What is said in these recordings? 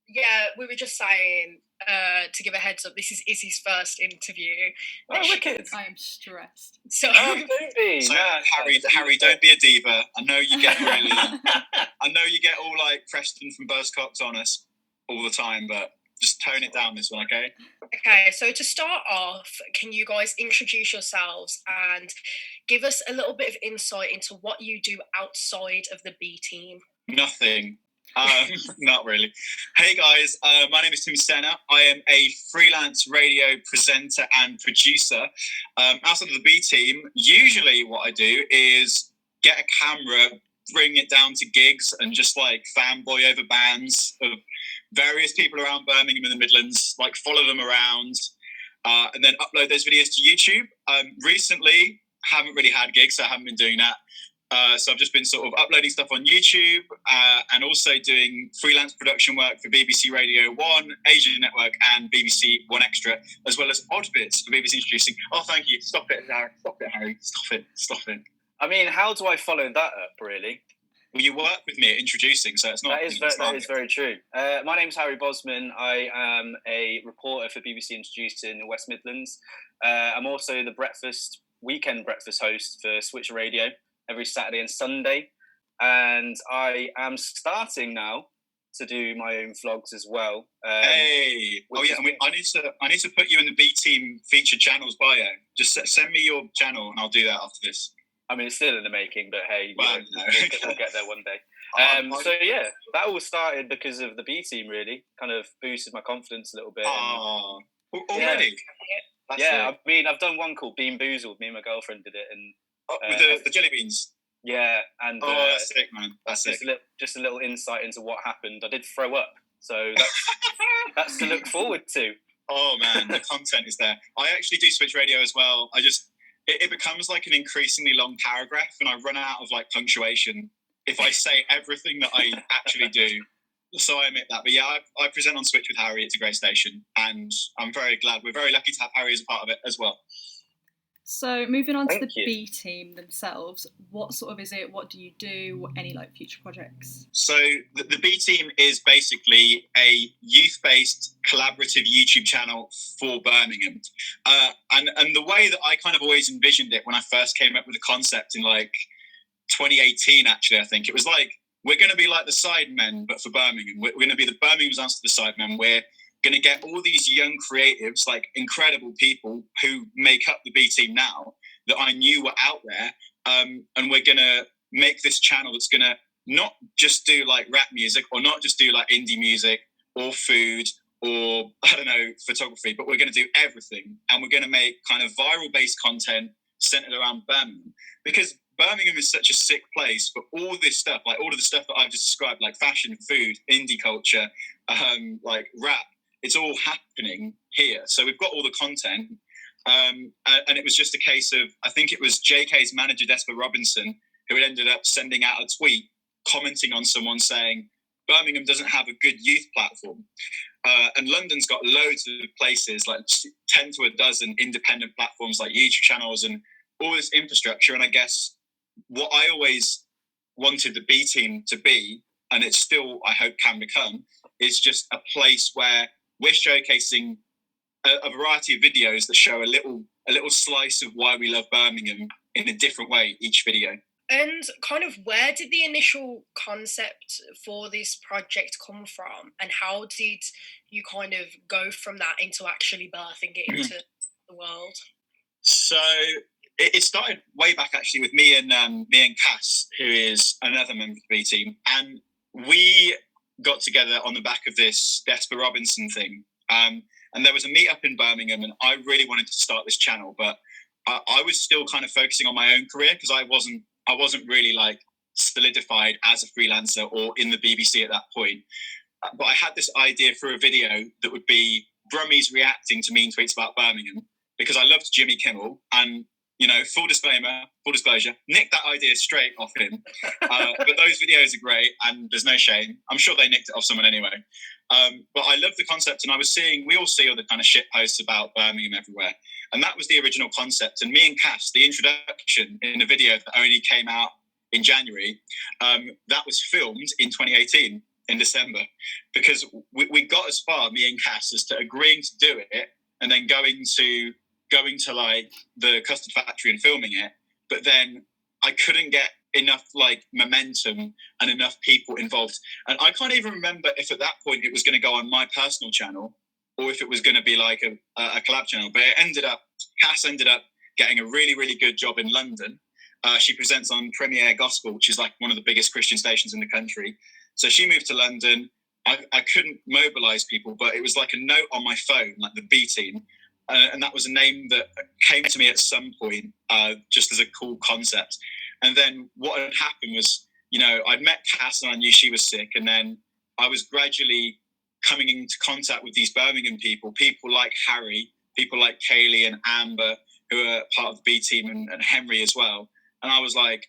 Yeah, we were just saying to give a heads up, this is Izzy's first interview. Oh, wicked. I am stressed. So, don't be. So Nah, Harry, don't be a diva. I know you get really, I know you get all like Preston from Buzzcocks on us all the time, but just tone it down this one, okay? Okay, so to start off, can you guys introduce yourselves and give us a little bit of insight into what you do outside of the B team? Nothing. Not really. Hey guys, my name is Senna. I am a freelance radio presenter and producer. Outside of the B team, usually what I do is get a camera, bring it down to gigs and just like fanboy over bands of various people around Birmingham and the Midlands, like follow them around and then upload those videos to YouTube. Recently, haven't really had gigs, so I haven't been doing that. So I've just been sort of uploading stuff on YouTube and also doing freelance production work for BBC Radio 1, Asia Network and BBC 1 Extra, as well as odd bits for BBC Introducing. Oh, thank you. Stop it, Harry. Stop it. I mean, how do I follow that up, really? Well, you work with me at Introducing, so it's not... That is very true. My name's Harry Bozman. I am a reporter for BBC Introducing in the West Midlands. I'm also the weekend breakfast host for Switch Radio every Saturday and Sunday, and I am starting now to do my own vlogs as well. Hey! Oh yeah, I need to put you in the B Team featured channels bio. Just send me your channel, and I'll do that after this. I mean, it's still in the making, but hey, well, we'll get there one day. So yeah, that all started because of the B Team. Really, kind of boosted my confidence a little bit. Oh, already? Yeah. I mean, I've done one called Bean Boozled. Me and my girlfriend did it, and. With the jelly beans? Yeah, and that's sick, man. That's sick. Just a little insight into what happened. I did throw up, so that's to look forward to. Oh man, the content is there. I actually do Switch Radio as well. It becomes like an increasingly long paragraph, and I run out of like punctuation if I say everything that I actually do. So I admit that. But yeah, I present on Switch with Harry. It's a great station, and I'm very glad. We're very lucky to have Harry as a part of it as well. So moving on to the B team themselves, what sort of is it? What do you do? Any like future projects? So the B team is basically a youth-based collaborative YouTube channel for Birmingham. And the way that I kind of always envisioned it when I first came up with the concept in like 2018, actually, I think it was like, we're going to be like the Sidemen, but for Birmingham. We're going to be the Birmingham's answer to the Sidemen. We're going to get all these young creatives, like incredible people who make up the B team now that I knew were out there. And we're going to make this channel that's going to not just do like rap music or not just do like indie music or food or, I don't know, photography, but we're going to do everything. And we're going to make kind of viral based content centered around Birmingham, because Birmingham is such a sick place for all this stuff, like all of the stuff that I've just described, like fashion, food, indie culture, like rap. It's all happening here. So we've got all the content. And it was just a case of, I think it was JK's manager, Desper Robinson, who had ended up sending out a tweet commenting on someone saying, Birmingham doesn't have a good youth platform. And London's got loads of places, like 10 to a dozen independent platforms like YouTube channels and all this infrastructure. And I guess what I always wanted the B team to be, and it still, I hope, can become, is just a place where we're showcasing a variety of videos that show a little slice of why we love Birmingham in a different way each video. And kind of where did the initial concept for this project come from, and how did you kind of go from that into actually birthing it into the world? So it started way back actually with me and Cass, who is another member of the B team, and we got together on the back of this Desper Robinson thing. And there was a meetup in Birmingham, and I really wanted to start this channel, but I was still kind of focusing on my own career because I wasn't really like solidified as a freelancer or in the BBC at that point. But I had this idea for a video that would be Brummies reacting to mean tweets about Birmingham, because I loved Jimmy Kimmel, and you know, full disclosure, nicked that idea straight off him. But those videos are great, and there's no shame. I'm sure they nicked it off someone anyway. But I love the concept, and we all see all the kind of shit posts about Birmingham everywhere. And that was the original concept. And me and Cass, the introduction in a video that only came out in January, that was filmed in 2018. in December, because we got as far, me and Cass, as to agreeing to do it and then going to like the custard factory and filming it. But then I couldn't get enough like momentum and enough people involved. And I can't even remember if at that point it was going to go on my personal channel or if it was going to be like a collab channel. But Cass ended up getting a really, really good job in London. She presents on Premier Gospel, which is like one of the biggest Christian stations in the country. So she moved to London. I couldn't mobilise people, but it was like a note on my phone, like the B Team. And that was a name that came to me at some point, just as a cool concept. And then what had happened was, you know, I'd met Cass and I knew she was sick. And then I was gradually coming into contact with these Birmingham people like Harry, people like Kaylee and Amber, who are part of the B Team, and Henry as well. And I was like,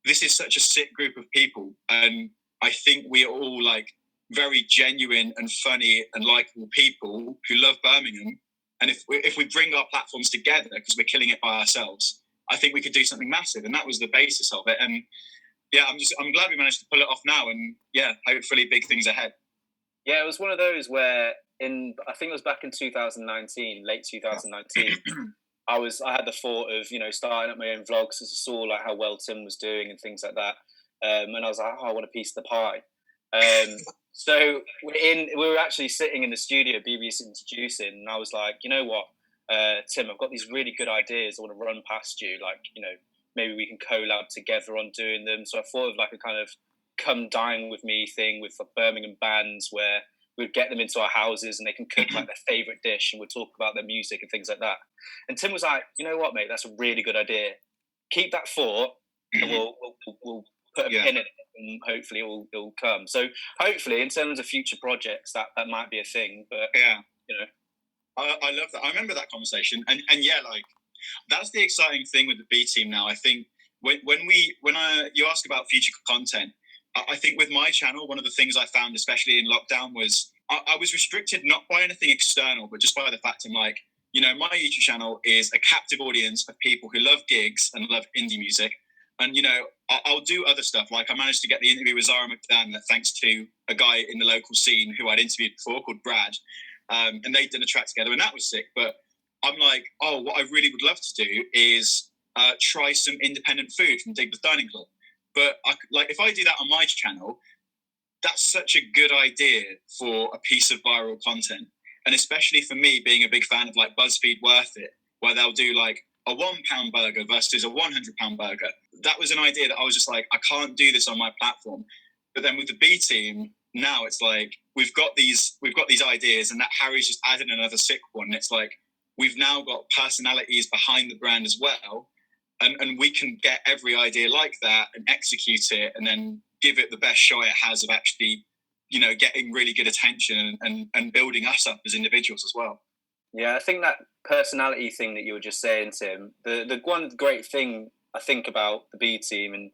this is such a sick group of people. And I think we are all like very genuine and funny and likable people who love Birmingham. And if we bring our platforms together, because we're killing it by ourselves, I think we could do something massive. And that was the basis of it. And yeah, I'm glad we managed to pull it off now. And yeah, hopefully big things ahead. Yeah, it was one of those where I think it was back in 2019, late 2019. I had the thought of, you know, starting up my own vlogs as I saw like how well Tim was doing and things like that. And I was like, I want a piece of the pie. So we were actually sitting in the studio, BBC Introducing, and I was like, you know what, Tim, I've got these really good ideas I want to run past you. Like, you know, maybe we can collab together on doing them. So I thought of like a kind of come dine with me thing with Birmingham bands where we'd get them into our houses and they can cook like their favourite dish and we'd talk about their music and things like that. And Tim was like, you know what, mate, that's a really good idea. Keep that thought and we'll put a pin in it and hopefully it'll come. So hopefully in terms of future projects, that might be a thing. But yeah, you know, I love that. I remember that conversation, and yeah, like that's the exciting thing with the B Team now. I think when you ask about future content, I think with my channel, one of the things I found, especially in lockdown, was I was restricted not by anything external, but just by the fact I'm like, you know, my YouTube channel is a captive audience of people who love gigs and love indie music. And, you know, I'll do other stuff. Like I managed to get the interview with Zara McDan, thanks to a guy in the local scene who I'd interviewed before called Brad. And they did a track together and that was sick. But I'm like, oh, what I really would love to do is try some independent food from Digby's Dining Club. But if I do that on my channel, that's such a good idea for a piece of viral content. And especially for me, being a big fan of like BuzzFeed Worth It, where they'll do like a £1 burger versus a £100 burger. That was an idea that I was just like, I can't do this on my platform. But then with the B Team, now it's like we've got these ideas, and that Harry's just added another sick one. And it's like we've now got personalities behind the brand as well. And we can get every idea like that and execute it and then give it the best shot it has of actually, you know, getting really good attention and building us up as individuals as well. Yeah, I think that personality thing that you were just saying, Tim, the one great thing I think about the B Team and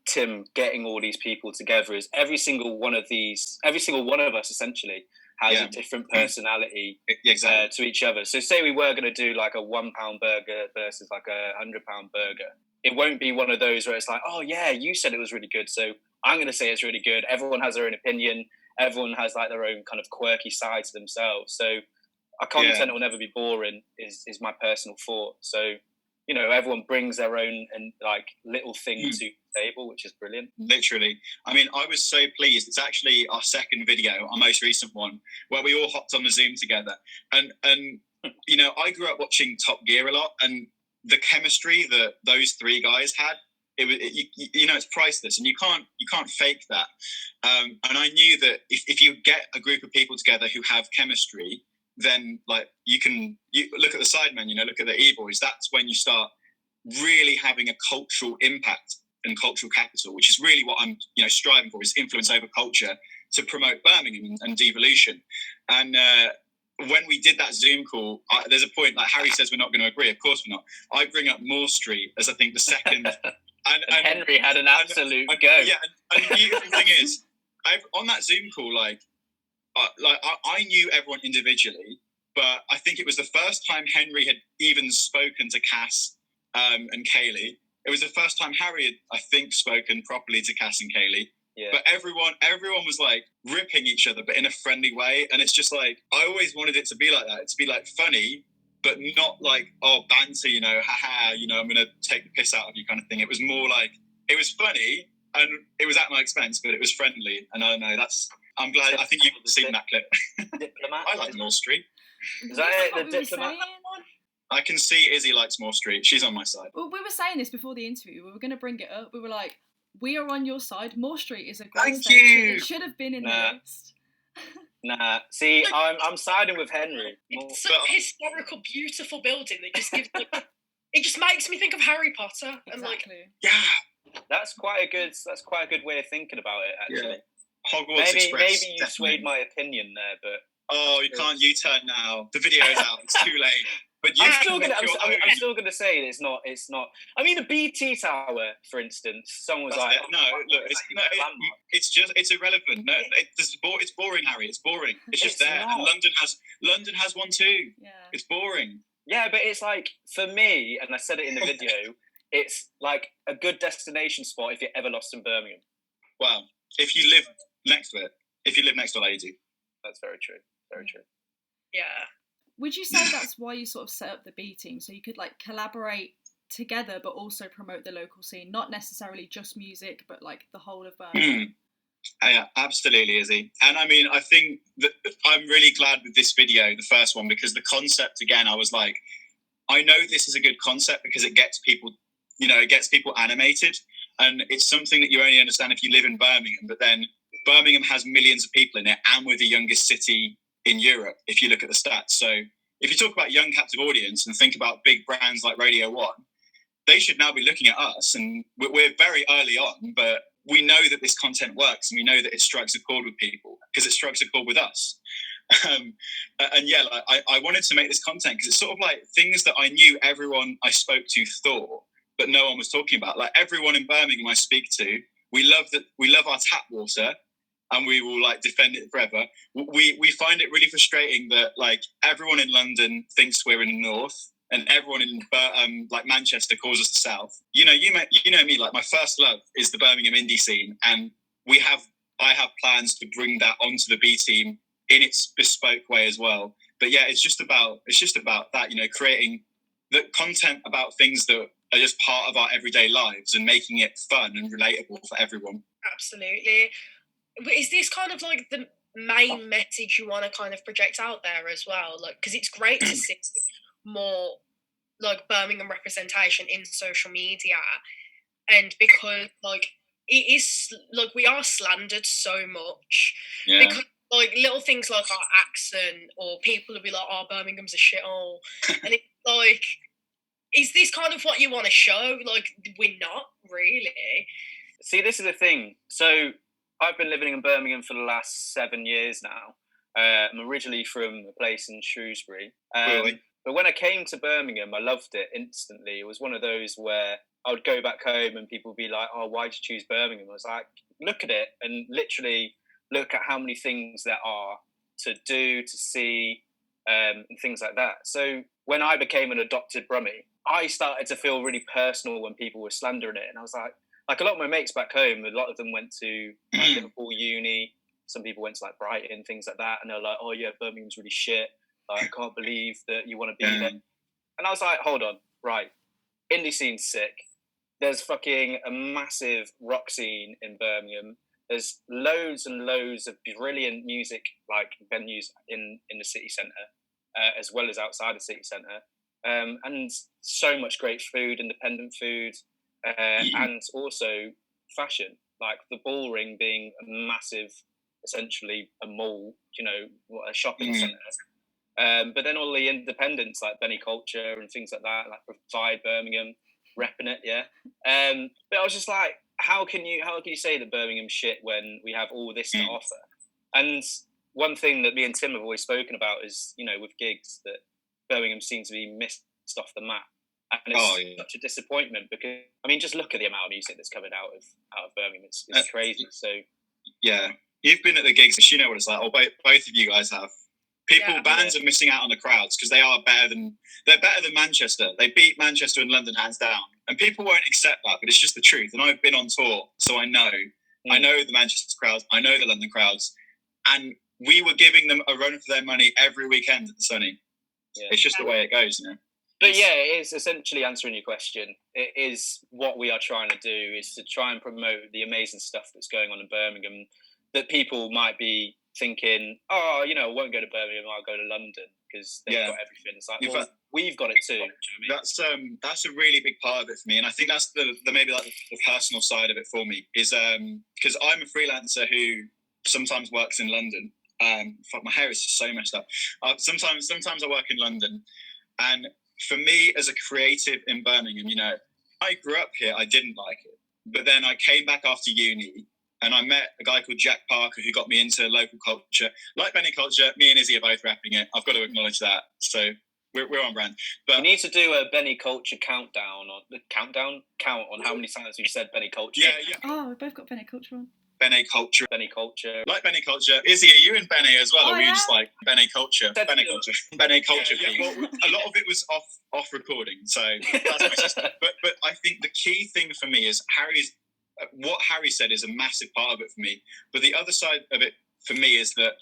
Tim getting all these people together is every single one of us essentially has a different personality to each other. So say we were going to do like a £1 burger versus like a £100 burger. It won't be one of those where it's like, oh yeah, you said it was really good, so I'm going to say it's really good. Everyone has their own opinion. Everyone has like their own kind of quirky side to themselves. So our content will never be boring is my personal thought. So, you know, everyone brings their own and like little thing to the table, which is brilliant. Literally. I mean, I was so pleased. It's actually our second video, our most recent one, where we all hopped on the Zoom together. And you know, I grew up watching Top Gear a lot, and the chemistry that those three guys had, you know, it's priceless, and you can't fake that. And I knew that if you get a group of people together who have chemistry, then like you look at the Sidemen, you know, look at the E-Boys. That's when you start really having a cultural impact and cultural capital, which is really what I'm, you know, striving for, is influence over culture to promote Birmingham and devolution. And when we did that Zoom call, there's a point like Harry says we're not going to agree. Of course we're not. I bring up Moore Street as I think the second. and Henry had an absolute go. Yeah, and the beautiful thing is, on that Zoom call, I knew everyone individually, but I think it was the first time Henry had even spoken to Cass and Kaylee. It was the first time Harry had, I think, spoken properly to Cass and Kaylee. Yeah. But everyone was like ripping each other, but in a friendly way. And it's just like, I always wanted it to be like that. To be like funny, but not like, oh, banter, you know, haha, you know, I'm going to take the piss out of you kind of thing. It was more like, it was funny and it was at my expense, but it was friendly. And I don't know, I'm glad, I think you've seen that clip. Diplomat. I like Moore Street. Is that it? The Diplomat one? I can see Izzy likes Moore Street. She's on my side. Well, we were saying this before the interview. We were going to bring it up. We were like, we are on your side. Moore Street is a great Thank station. you. It should have been in the list. Nah, see, I'm siding with Henry. It's such a historical, beautiful building that just gives it just makes me think of Harry Potter. Exactly. And like, yeah, that's quite a good way of thinking about it, actually. Yeah. Hogwarts Express. Maybe you definitely. swayed my opinion there, but you can't U-turn now. The video's out. It's too late. But I'm still gonna say it's not. I mean, the BT Tower, for instance. Someone was like, no, look, it's irrelevant. No, it's boring, Harry. It's boring. It's just there. And London has one too. Yeah. It's boring. Yeah, but it's like, for me, and I said it in the video, it's like a good destination spot if you're ever lost in Birmingham. Well, if you live next to it, all you do. That's very true. Very true. yeah. Would you say that's why you sort of set up the B team, so you could like collaborate together but also promote the local scene, not necessarily just music but like the whole of Birmingham? Yeah, absolutely, Izzy. And I mean, I think that I'm really glad with this video, the first one, because the concept, again, I was like, I know this is a good concept because it gets people, animated, and it's something that you only understand if you live in Birmingham. But then Birmingham has millions of people in it, and we're the youngest city in Europe, if you look at the stats. So if you talk about young captive audience and think about big brands like Radio 1, they should now be looking at us. And we're very early on, but we know that this content works, and we know that it strikes a chord with people because it strikes a chord with us. And yeah, like, I wanted to make this content because it's sort of like things that I knew everyone I spoke to thought, but no one was talking about. Like everyone in Birmingham I speak to, we love our tap water, and we will like defend it forever. We find it really frustrating that like everyone in London thinks we're in the north, and everyone in like Manchester calls us the south. You know me. Like my first love is the Birmingham indie scene, and I have plans to bring that onto the B team in its bespoke way as well. But yeah, it's just about that. You know, creating the content about things that are just part of our everyday lives and making it fun and relatable for everyone. Absolutely. Is this kind of like the main message you want to kind of project out there as well? Like, because it's great to see more like Birmingham representation in social media, and because like it is like we are slandered so much because like little things like our accent, or people will be like, "Oh, Birmingham's a shithole," and it's like, is this kind of what you want to show? Like, we're not really. See, this is the thing. So I've been living in Birmingham for the last 7 years now. I'm originally from a place in Shrewsbury. Really? But when I came to Birmingham, I loved it instantly. It was one of those where I would go back home and people would be like, "Oh, why'd you choose Birmingham?" I was like, look at it and literally look at how many things there are to do, to see, and things like that. So when I became an adopted brummy, I started to feel really personal when people were slandering it. And I was like a lot of my mates back home, a lot of them went to like, Liverpool uni. Some people went to like Brighton, things like that. And they're like, "Oh yeah, Birmingham's really shit. I can't believe that you want to be there." And I was like, hold on, right. Indie scene's sick. There's fucking a massive rock scene in Birmingham. There's loads and loads of brilliant music like venues in the city centre, as well as outside the city centre. And so much great food, independent food, and also fashion. Like the Bull Ring being a massive, essentially a mall, a shopping centre. But then all the independents like Benny Culture and things like that, like Provide Birmingham, repping it, yeah. But I was just like, how can you say that Birmingham's shit when we have all this to offer? And one thing that me and Tim have always spoken about is, with gigs, that Birmingham seems to be missed off the map. And it's such a disappointment because, I mean, just look at the amount of music that's coming out of Birmingham. It's crazy. So yeah, you've been at the gigs, so you know what it's like. Or both of you guys have. Bands are missing out on the crowds because they're better than Manchester. They beat Manchester and London hands down, and people won't accept that. But it's just the truth. And I've been on tour, so I know I know the Manchester crowds, I know the London crowds, and we were giving them a run for their money every weekend at the Sunny. Yeah. It's just the way it goes, you know. But yeah, it is essentially answering your question. It is what we are trying to do, is to try and promote the amazing stuff that's going on in Birmingham, that people might be thinking, oh, you know, I won't go to Birmingham, I'll go to London because they've got everything. It's like, well, we've got it too. Do you know what I mean? That's a really big part of it for me, and I think that's the maybe like the personal side of it for me is because I'm a freelancer who sometimes works in London. Fuck, my hair is just so messed up. Sometimes I work in London, and for me as a creative in Birmingham, you know, I grew up here. I didn't like it, but then I came back after uni. And I met a guy called Jack Parker who got me into local culture. Like Benny Culture, me and Izzy are both rapping it. I've got to acknowledge that. So we're on brand. But we need to do a Benny Culture count on how many times we've said Benny Culture. Yeah. Oh, we both got Benny Culture on. Benny Culture. Like Benny Culture. Izzy, are you in Benny as well? Or were you just like Benny Culture? Benny Culture. Yeah. Well, a lot of it was off recording. So that's my system. But I think the key thing for me is what Harry said is a massive part of it for me. But the other side of it for me is that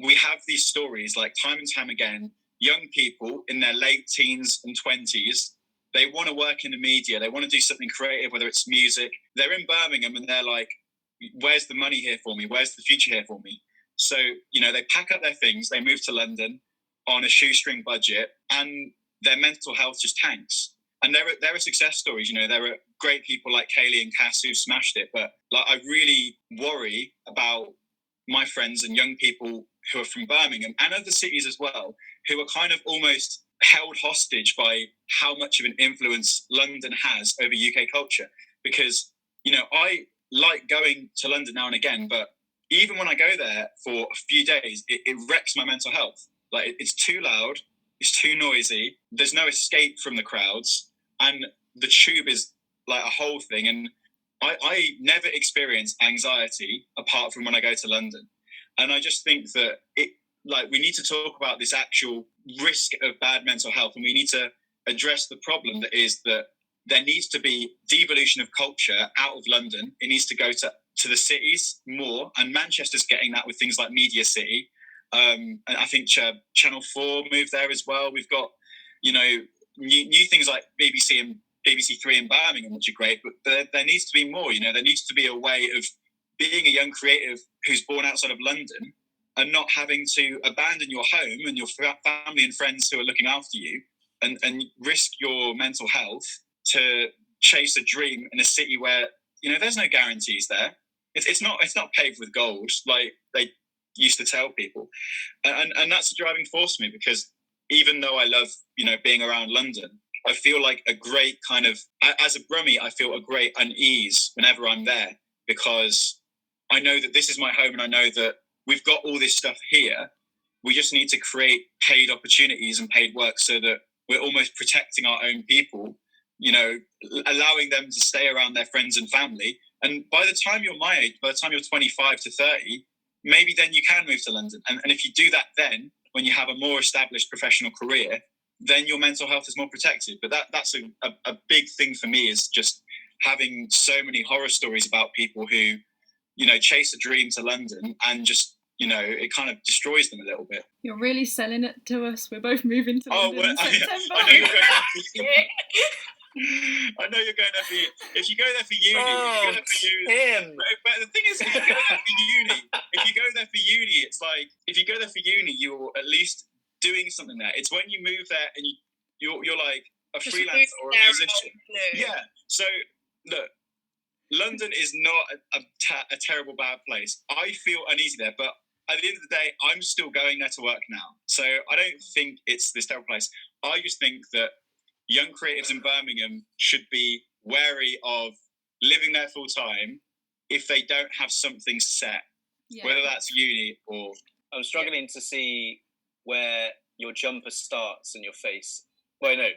we have these stories like time and time again, young people in their late teens and 20s, they want to work in the media, they want to do something creative, whether it's music. They're in Birmingham and they're like, where's the money here for me? Where's the future here for me? So, you know, they pack up their things, they move to London on a shoestring budget, and their mental health just tanks. And there are success stories, you know, there are great people like Kaylee and Cass who've smashed it. But like, I really worry about my friends and young people who are from Birmingham and other cities as well, who are kind of almost held hostage by how much of an influence London has over UK culture. Because, you know, I like going to London now and again, but even when I go there for a few days, it wrecks my mental health. Like, it's too loud, it's too noisy, there's no escape from the crowds, and the tube is like a whole thing. And I never experience anxiety apart from when I go to London. And I just think that we need to talk about this actual risk of bad mental health, and we need to address the problem that is that there needs to be devolution of culture out of London. It needs to go to the cities more, and Manchester's getting that with things like Media City. And I think Channel 4 moved there as well. We've got, you know, new things like BBC and BBC 3 in Birmingham, which are great, but there needs to be more. You know, there needs to be a way of being a young creative who's born outside of London and not having to abandon your home and your family and friends who are looking after you and risk your mental health to chase a dream in a city where, you know, there's no guarantees there. It's not paved with gold like they used to tell people, and that's a driving force for me, because even though I love, you know, being around London, I feel like a great kind of, as a Brummie, I feel a great unease whenever I'm there, because I know that this is my home and I know that we've got all this stuff here. We just need to create paid opportunities and paid work so that we're almost protecting our own people, you know, allowing them to stay around their friends and family. And by the time you're my age, by the time you're 25 to 30, maybe then you can move to London. And if you do that then, when you have a more established professional career, then your mental health is more protected. But that's a big thing for me, is just having so many horror stories about people who, you know, chase a dream to London and just, you know, it kind of destroys them a little bit. You're really selling it to us. We're both moving to London in September. I know you're going there for if you go there for uni. But the thing is, if you go there for uni, it's like, if you go there for uni, you're at least doing something there. It's when you move there and you're like a freelancer or a musician. Yeah. So look, London is not a terrible bad place. I feel uneasy there, but at the end of the day, I'm still going there to work now. So I don't think it's this terrible place. I just think that young creatives in Birmingham should be wary of living there full time if they don't have something set, whether that's uni or... I'm struggling to see where your jumper starts and your face. Well, no,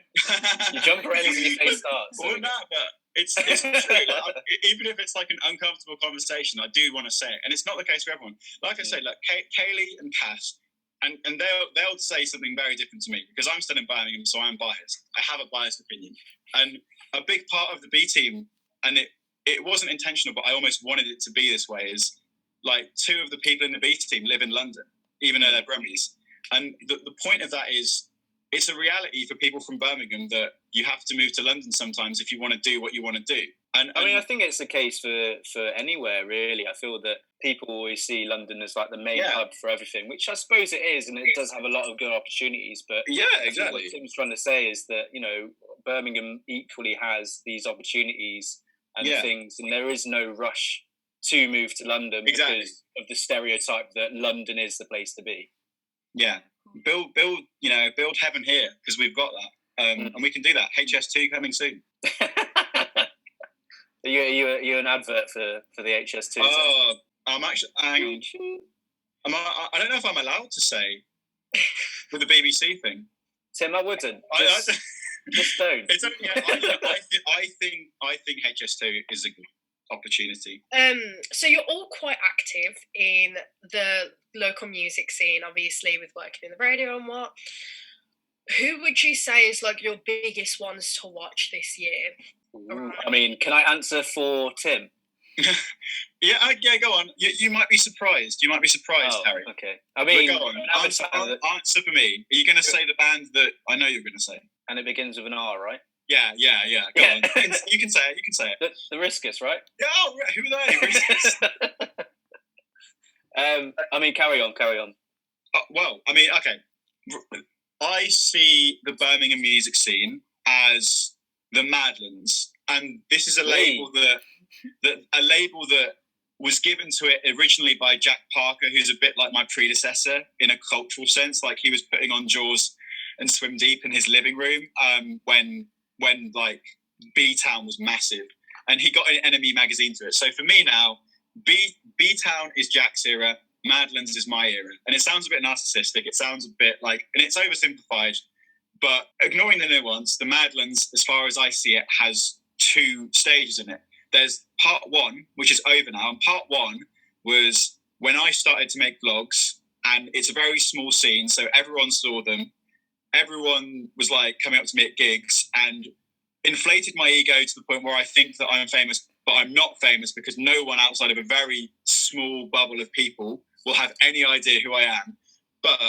your jumper ends and your face starts. Well, no, but it's true. Like, even if it's like an uncomfortable conversation, I do want to say it. And it's not the case for everyone. Like I say, like Kaylee and Cass, and they'll say something very different to me, because I'm still in Birmingham, so I'm biased. I have a biased opinion. And a big part of the B team, and it wasn't intentional, but I almost wanted it to be this way. Is like 2 of the people in the B team live in London, even though they're Brummies. And the point of that is, it's a reality for people from Birmingham that you have to move to London sometimes if you want to do what you want to do. And I mean, I think it's the case for anywhere, really. I feel that people always see London as like the main hub for everything, which I suppose it is, and it does have a lot of good opportunities. But yeah, exactly. What Tim's trying to say is that, you know, Birmingham equally has these opportunities and things, and there is no rush to move to London because of the stereotype that London is the place to be. Yeah, build heaven here, because we've got that, and we can do that. HS2 coming soon. Are you an advert for the HS2? Oh, I'm actually. Hang on. I don't know if I'm allowed to say with the BBC thing. Tim, I wouldn't. Just don't. It's I think HS2 is a good opportunity. So you're all quite active in the local music scene, obviously, with working in the radio and what. Who would you say is like your biggest ones to watch this year? I mean, can I answer for Tim? yeah, go on. You might be surprised. Harry. Okay. I mean, go on. Answer for me. Are you going to say the band that I know you're going to say? And it begins with an R, right? Yeah. Go on. You can say it. The Riskus, right? Yeah. Oh, who are they? Riskus. I mean, carry on. Well, I mean, okay. I see the Birmingham music scene as the Madlands, and this is a label that was given to it originally by Jack Parker, who's a bit like my predecessor in a cultural sense. Like, he was putting on Jaws and Swim Deep in his living room when like B-Town was massive, and he got an Enemy magazine to it. So for me now, B-Town is Jack's era, Madlands is my era, and it sounds a bit narcissistic. It sounds a bit like, and it's oversimplified. But ignoring the nuance, the Madlands, as far as I see it, has 2 stages in it. There's part 1, which is over now. And part 1 was when I started to make vlogs, and it's a very small scene, so everyone saw them. Everyone was like coming up to me at gigs and inflated my ego to the point where I think that I'm famous, but I'm not famous, because no one outside of a very small bubble of people will have any idea who I am. But,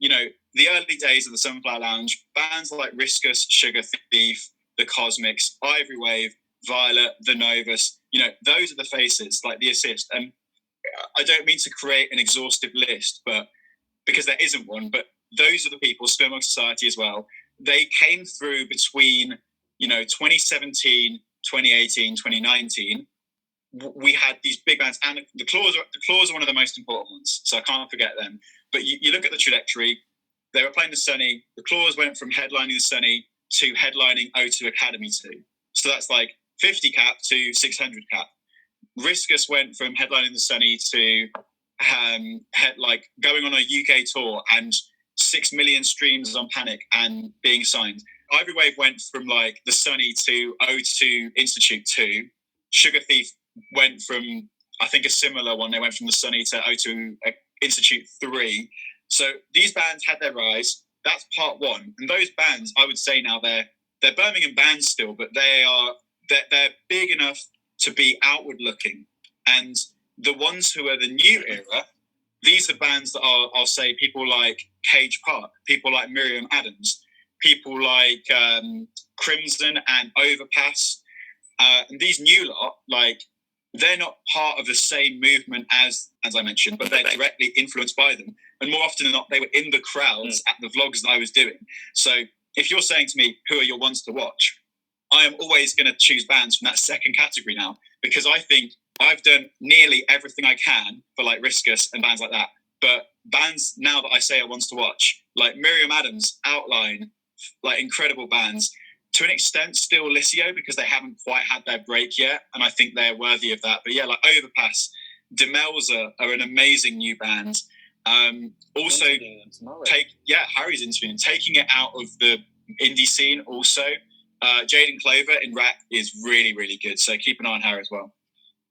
you know, the early days of the Sunflower Lounge, bands like Riskus, Sugar Thief, The Cosmics, Ivory Wave, Violet, The Novus, you know, those are the faces, like The Assist. And I don't mean to create an exhaustive list, but because there isn't one, but those are the people, Spermog Society as well. They came through between, you know, 2017, 2018, 2019. We had these big bands, and the Claws are one of the most important ones, so I can't forget them. But you look at the trajectory. They were playing the Sunny. The Claws went from headlining the Sunny to headlining O2 Academy 2. So that's like 50 cap to 600 cap. Riskus went from headlining the Sunny to going on a UK tour and 6 million streams on Panic and being signed. Ivory Wave went from like the Sunny to O2 Institute 2. Sugar Thief went from, I think, a similar one. They went from the Sunny to O2 Institute 3. So these bands had their rise. That's part 1. And those bands, I would say now, they're Birmingham bands still, but they're big enough to be outward looking. And the ones who are the new era, these are bands that are, I'll say, people like Cage Park, people like Miriam Adams, people like Crimson and Overpass. And these new lot, like, they're not part of the same movement as I mentioned, but they're directly influenced by them. And more often than not, they were in the crowds at the vlogs that I was doing. So if you're saying to me, who are your ones to watch? I am always going to choose bands from that second category now, because I think I've done nearly everything I can for like Riskus and bands like that. But bands now that I say are ones to watch, like Miriam Adams, Outline, like incredible bands. To an extent, still Lissio, because they haven't quite had their break yet, and I think they're worthy of that. But yeah, like Overpass, Demelza are an amazing new band. Also, Harry's interviewing, taking it out of the indie scene. Also, Jaden Clover in rap is really, really good. So keep an eye on Harry as well.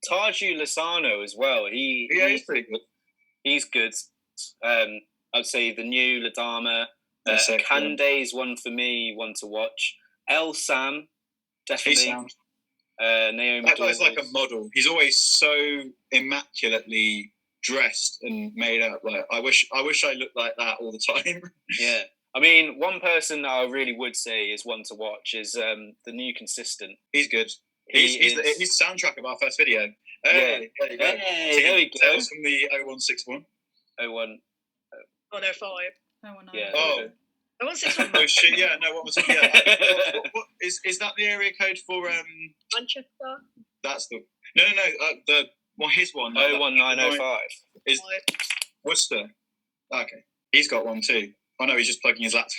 Taju Lozano as well. He's pretty good. He's good. I'd say the new Ladama. Kande's one for me, one to watch. El Sam, definitely. Naomi. That guy's like a Dawes. model. He's always so immaculately dressed and made up. Like I wish I looked like that all the time. Yeah. I mean, one person that I really would say is one to watch is the new consistent. He's good. He's the soundtrack of our first video. Hey, there you go. Hey, there we go. Tales from the 0161. 01. 105. No one knows. Yeah. Oh. 161. Oh shit! Yeah, no. What was it? Yeah. what is that the area code for? Manchester. That's the no. His one. 01905 is Worcester. Okay, he's got one too. Oh no, he's just plugging his laptop.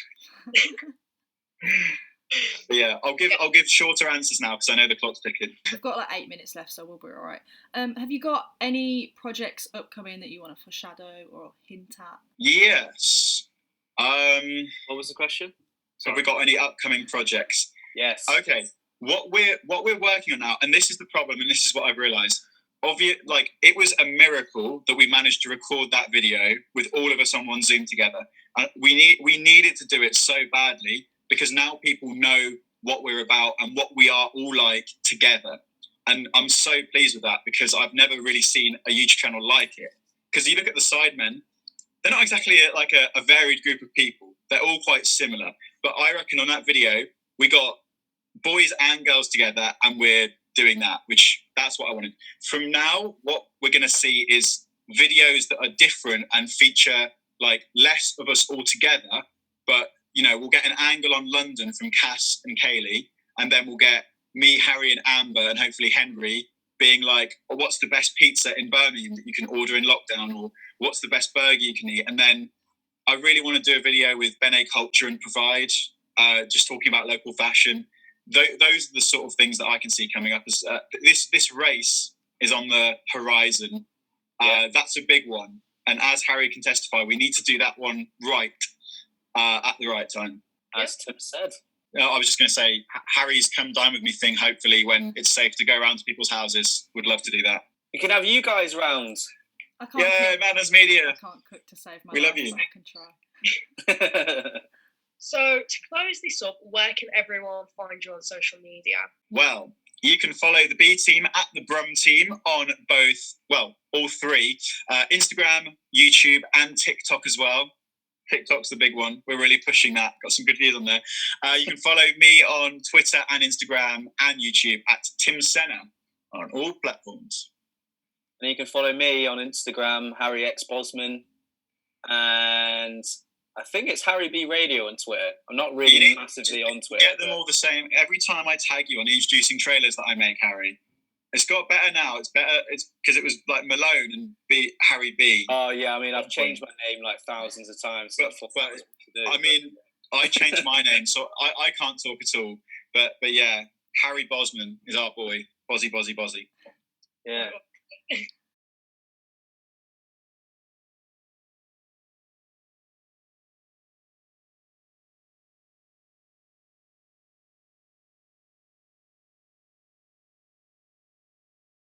But yeah, I'll give shorter answers now because I know the clock's ticking. We've got like 8 minutes left, so we'll be all right. Have you got any projects upcoming that you want to foreshadow or hint at? Yes. What was the question? Have we got any upcoming projects? Yes. Okay. What we're working on now, and this is the problem, and this is what I've realised. It was a miracle that we managed to record that video with all of us on one Zoom together. We needed to do it so badly because now people know what we're about and what we are all like together. And I'm so pleased with that because I've never really seen a YouTube channel like it. Because you look at the Sidemen, they're not exactly a varied group of people. They're all quite similar. But I reckon on that video, we got boys and girls together and we're doing that, that's what I wanted. From now, what we're going to see is videos that are different and feature like less of us all together, but we'll get an angle on London from Cass and Kaylee, and then we'll get me, Harry and Amber, and hopefully Henry being like, what's the best pizza in Birmingham that you can order in lockdown, or what's the best burger you can eat? And then I really want to do a video with Bene Culture and Provide, just talking about local fashion. Those are the sort of things that I can see coming up. As this race is on the horizon. That's a big one. And as Harry can testify, we need to do that one right at the right time. As Tim said. I was just going to say, Harry's come dine with me thing, hopefully, when it's safe to go around to people's houses. Would love to do that. We can have you guys round. I can't cook. Madlands Media. I can't cook to save my We life, love you. but I can try. So to close this up, where can everyone find you on social media? Well, you can follow the B team at the Brum team on all three, Instagram, YouTube, and TikTok as well. TikTok's the big one. We're really pushing that. Got some good views on there. You can follow me on Twitter and Instagram and YouTube at Tim Senna on all platforms. And you can follow me on Instagram, Harry X Bozman, and I think it's Harry B Radio on Twitter. I'm not really massively on Twitter. Get them all the same. Every time I tag you on introducing trailers that I make, Harry, it's got better now. It's better. It's because it was like Malone and Harry B. Oh yeah, I mean I've changed my name like thousands of times. So I changed my name, so I can't talk at all. But yeah, Harry Bozman is our boy. Bozzy. Yeah.